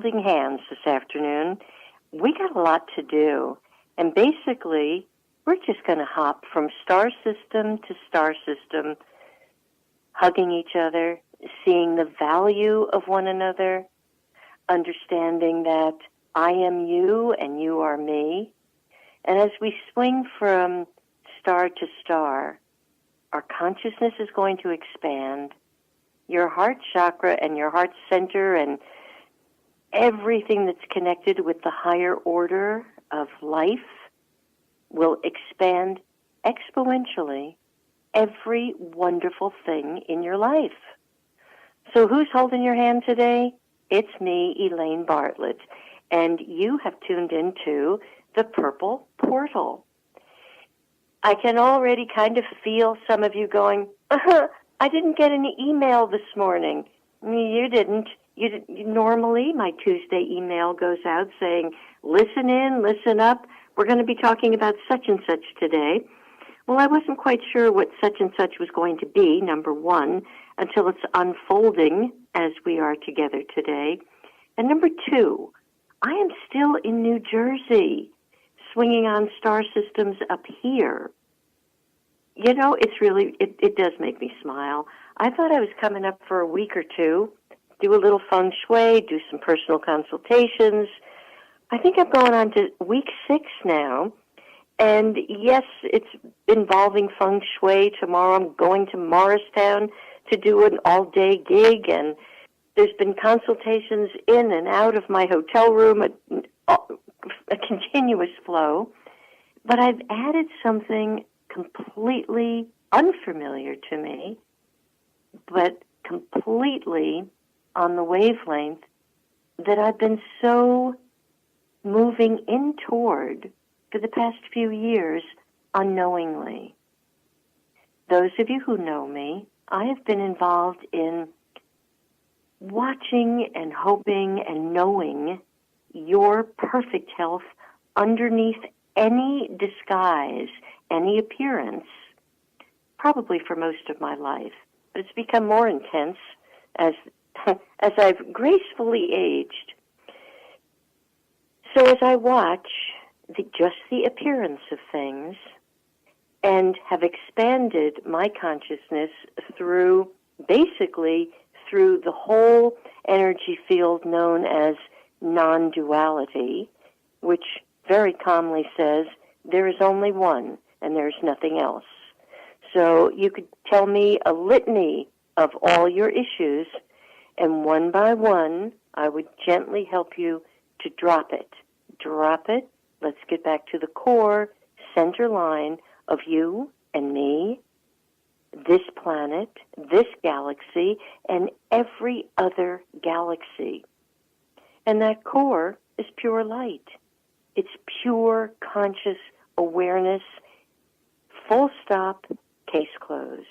holding hands this afternoon. We got a lot to do, and basically, we're just going to hop from star system to star system, hugging each other, seeing the value of one another, understanding that I am you and you are me. And as we swing from star to star, our consciousness is going to expand. Your heart chakra and your heart center and everything that's connected with the higher order of life will expand exponentially every wonderful thing in your life. So who's holding your hand today? It's me, Elaine Bartlett, and you have tuned into the Purple Portal. I can already kind of feel some of you going, I didn't get any email this morning. You didn't. Normally, my Tuesday email goes out saying, listen in, listen up. We're going to be talking about such and such today. Well, I wasn't quite sure what such and such was going to be, number one, until it's unfolding as we are together today. And number two, I am still in New Jersey, swinging on star systems up here. You know, it does make me smile. I thought I was coming up for a week or two, do a little feng shui, do some personal consultations. I think I'm going on to week 6 now. And yes, it's involving feng shui. Tomorrow I'm going to Morristown to do an all-day gig, and there's been consultations in and out of my hotel room, a continuous flow. But I've added something completely unfamiliar to me, but completely on the wavelength that I've been so moving in toward for the past few years unknowingly. Those of you who know me, I have been involved in watching and hoping and knowing your perfect health underneath any disguise, any appearance, probably for most of my life. But it's become more intense as I've gracefully aged. So as I watch just the appearance of things and have expanded my consciousness through the whole energy field known as non-duality, which very calmly says there is only one and there is nothing else. So you could tell me a litany of all your issues, and one by one, I would gently help you to drop it. Drop it. Let's get back to the core, center line of you and me, this planet, this galaxy, and every other galaxy. And that core is pure light. It's pure conscious awareness, full stop, case closed.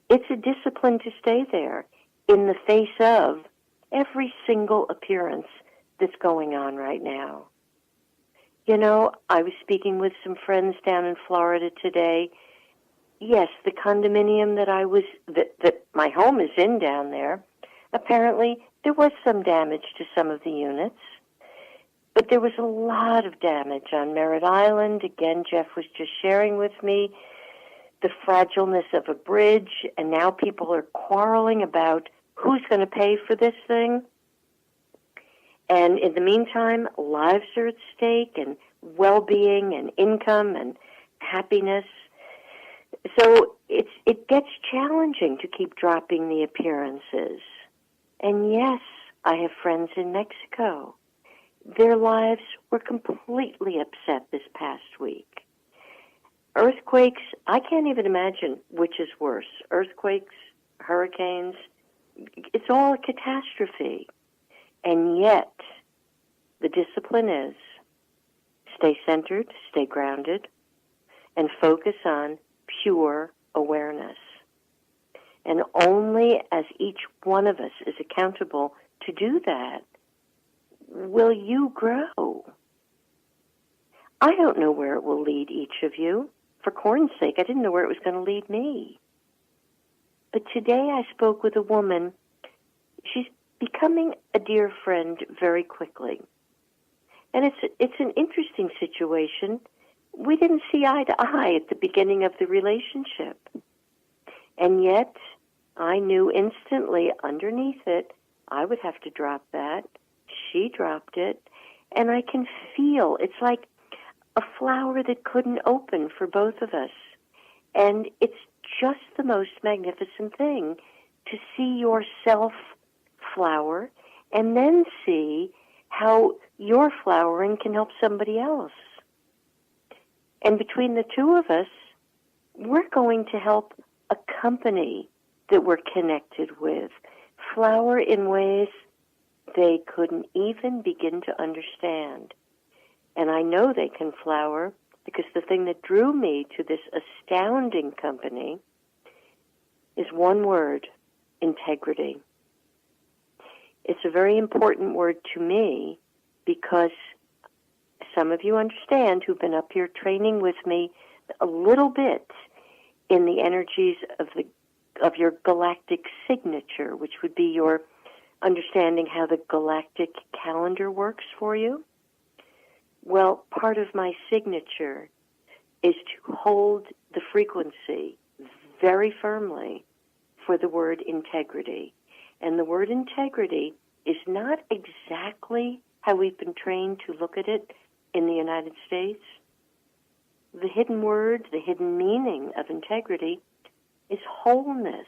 It's a discipline to stay there in the face of every single appearance that's going on right now. You know, I was speaking with some friends down in Florida today. Yes, the condominium that my home is in down there, apparently there was some damage to some of the units, but there was a lot of damage on Merritt Island. Again, Jeff was just sharing with me the fragileness of a bridge, and now people are quarreling about who's going to pay for this thing. And in the meantime, lives are at stake, and well-being, and income, and happiness. So it gets challenging to keep dropping the appearances. And yes, I have friends in Mexico. Their lives were completely upset this past week. Earthquakes, I can't even imagine which is worse. Earthquakes, hurricanes, it's all a catastrophe. And yet, the discipline is stay centered, stay grounded, and focus on pure awareness. And only as each one of us is accountable to do that will you grow. I don't know where it will lead each of you. For corn's sake, I didn't know where it was going to lead me. But today I spoke with a woman. She's becoming a dear friend very quickly. And it's an interesting situation. We didn't see eye to eye at the beginning of the relationship. And yet, I knew instantly underneath it, I would have to drop that. She dropped it. And I can feel, it's like a flower that couldn't open for both of us. And it's just the most magnificent thing to see yourself flower and then see how your flowering can help somebody else. And between the two of us, we're going to help a company that we're connected with flower in ways they couldn't even begin to understand. And I know they can flower because the thing that drew me to this astounding company is one word: integrity. It's a very important word to me because some of you understand who've been up here training with me a little bit in the energies of your galactic signature, which would be your understanding how the galactic calendar works for you. Well, part of my signature is to hold the frequency very firmly for the word integrity. And the word integrity is not exactly how we've been trained to look at it in the United States. The hidden word, the hidden meaning of integrity is wholeness.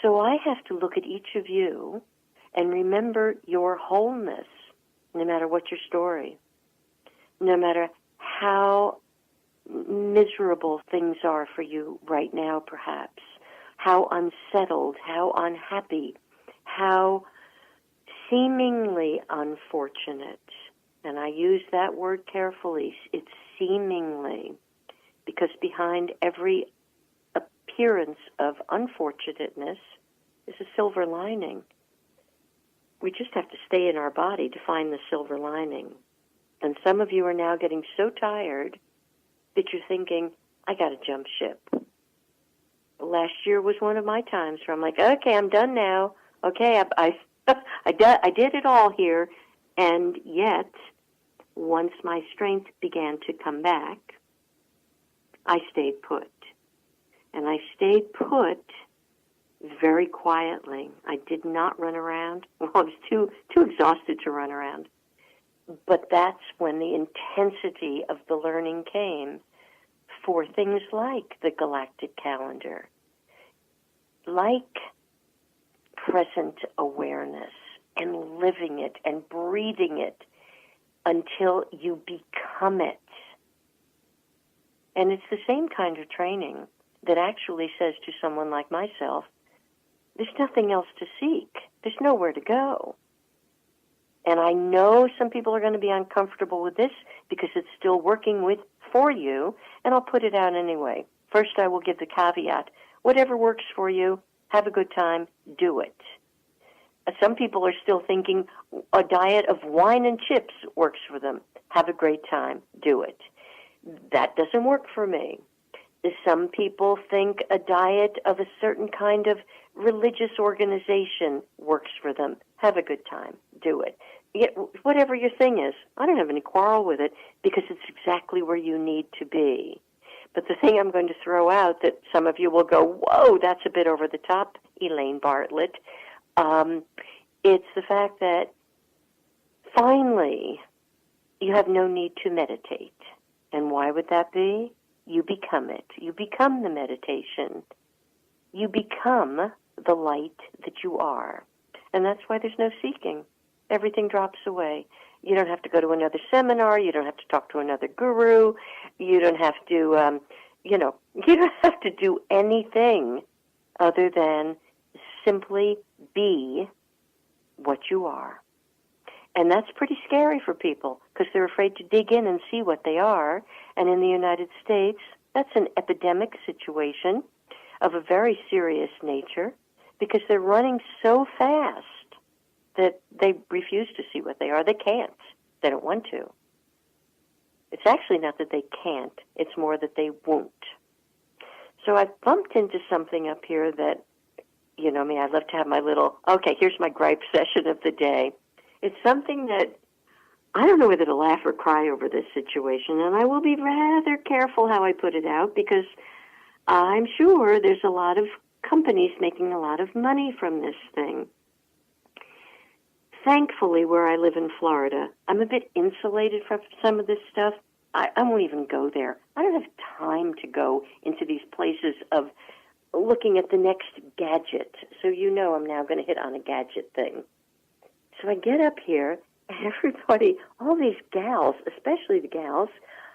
So I have to look at each of you and remember your wholeness, no matter what your story, no matter how miserable things are for you right now, perhaps, how unsettled, how unhappy, how seemingly unfortunate. And I use that word carefully. It's seemingly, because behind every appearance of unfortunateness is a silver lining. We just have to stay in our body to find the silver lining. And some of you are now getting so tired that you're thinking, I got to jump ship. Last year was one of my times where I'm like, okay, I'm done now. Okay, I did it all here. And yet, once my strength began to come back, I stayed put. And I stayed put very quietly. I did not run around. Well, I was too exhausted to run around. But that's when the intensity of the learning came for things like the galactic calendar, like present awareness and living it and breathing it until you become it. And it's the same kind of training that actually says to someone like myself, there's nothing else to seek. There's nowhere to go. And I know some people are going to be uncomfortable with this because it's still working for you, and I'll put it out anyway. First, I will give the caveat. Whatever works for you, have a good time, do it. Some people are still thinking a diet of wine and chips works for them. Have a great time, do it. That doesn't work for me. Some people think a diet of a certain kind of religious organization works for them. Have a good time, do it. Whatever your thing is, I don't have any quarrel with it because it's exactly where you need to be. But the thing I'm going to throw out that some of you will go, whoa, that's a bit over the top, Elaine Bartlett, it's the fact that finally you have no need to meditate. And why would that be? You become it. You become the meditation. You become the light that you are. And that's why there's no seeking. Everything drops away. You don't have to go to another seminar. You don't have to talk to another guru. You don't have to, you don't have to do anything other than simply be what you are. And that's pretty scary for people because they're afraid to dig in and see what they are. And in the United States, that's an epidemic situation of a very serious nature because they're running so fast that they refuse to see what they are. They can't. They don't want to. It's actually not that they can't. It's more that they won't. So I've bumped into something up here that you know me, I love to have my little, okay, here's my gripe session of the day. It's something that I don't know whether to laugh or cry over this situation, and I will be rather careful how I put it out because I'm sure there's a lot of companies making a lot of money from this thing. Thankfully, where I live in Florida, I'm a bit insulated from some of this stuff. I won't even go there. I don't have time to go into these places of looking at the next gadget. So you know I'm now going to hit on a gadget thing. So I get up here, and everybody, all these gals, especially the gals,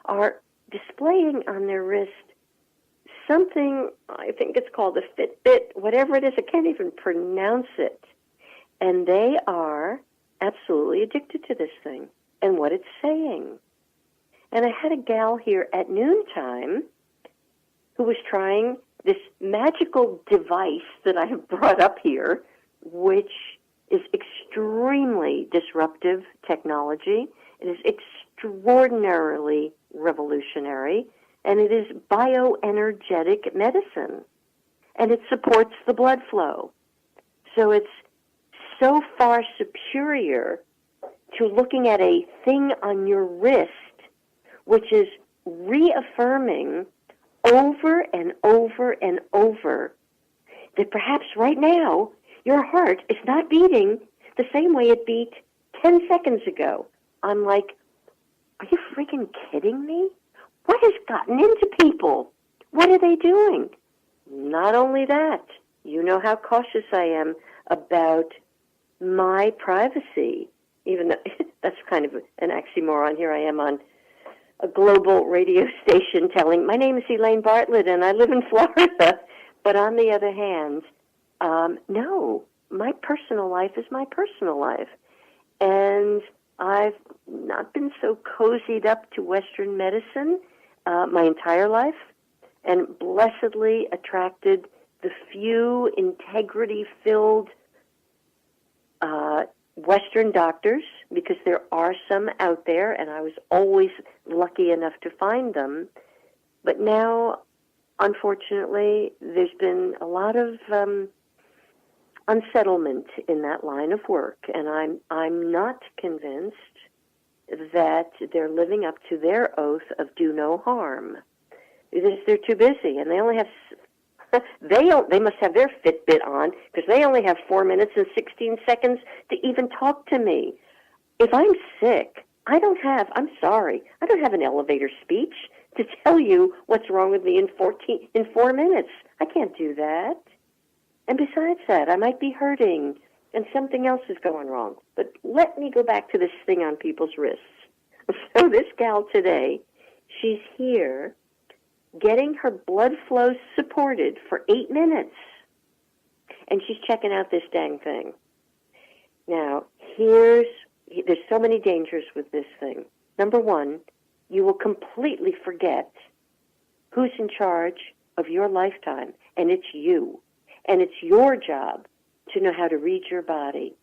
are displaying on their wrist something, I think it's called a Fitbit, whatever it is, I can't even pronounce it. And they are absolutely addicted to this thing and what it's saying. And I had a gal here at noontime who was trying this magical device that I have brought up here, which is extremely disruptive technology. It is extraordinarily revolutionary, and it is bioenergetic medicine, and it supports the blood flow. So it's so far superior to looking at a thing on your wrist, which is reaffirming over and over and over that perhaps right now your heart is not beating the same way it beat 10 seconds ago. I'm like, are you freaking kidding me? What has gotten into people? What are they doing? Not only that, you know how cautious I am about my privacy, even though that's kind of an oxymoron. Here I am on a global radio station telling, my name is Elaine Bartlett and I live in Florida. But on the other hand, no, my personal life is my personal life. And I've not been so cozied up to Western medicine my entire life, and blessedly attracted the few integrity-filled Western doctors, because there are some out there, and I was always lucky enough to find them. But now, unfortunately, there's been a lot of unsettlement in that line of work, and I'm not convinced that they're living up to their oath of do no harm. They're too busy, and they only have they must have their Fitbit on because they only have 4 minutes and 16 seconds to even talk to me. If I'm sick, I'm sorry, I don't have an elevator speech to tell you what's wrong with me in 4 minutes. I can't do that. And besides that, I might be hurting and something else is going wrong. But let me go back to this thing on people's wrists. So this gal today, she's here getting her blood flow supported for 8 minutes. And she's checking out this dang thing. Now, there's so many dangers with this thing. Number one, you will completely forget who's in charge of your lifetime, and it's you. And it's your job to know how to read your body,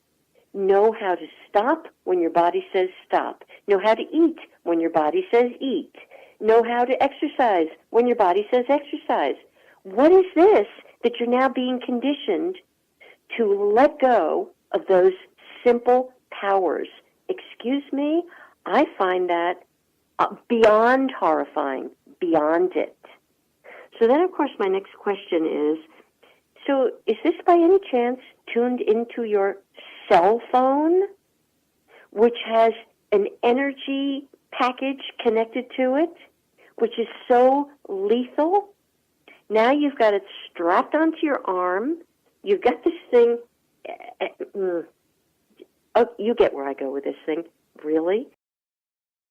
know how to stop when your body says stop, know how to eat when your body says eat, know how to exercise when your body says exercise. What is this that you're now being conditioned to let go of those simple powers? Excuse me, I find that beyond horrifying, beyond it. So then, of course, my next question is, so is this by any chance tuned into your cell phone, which has an energy package connected to it, which is so lethal? Now you've got it strapped onto your arm. You've got this thing. Oh, you get where I go with this thing. Really?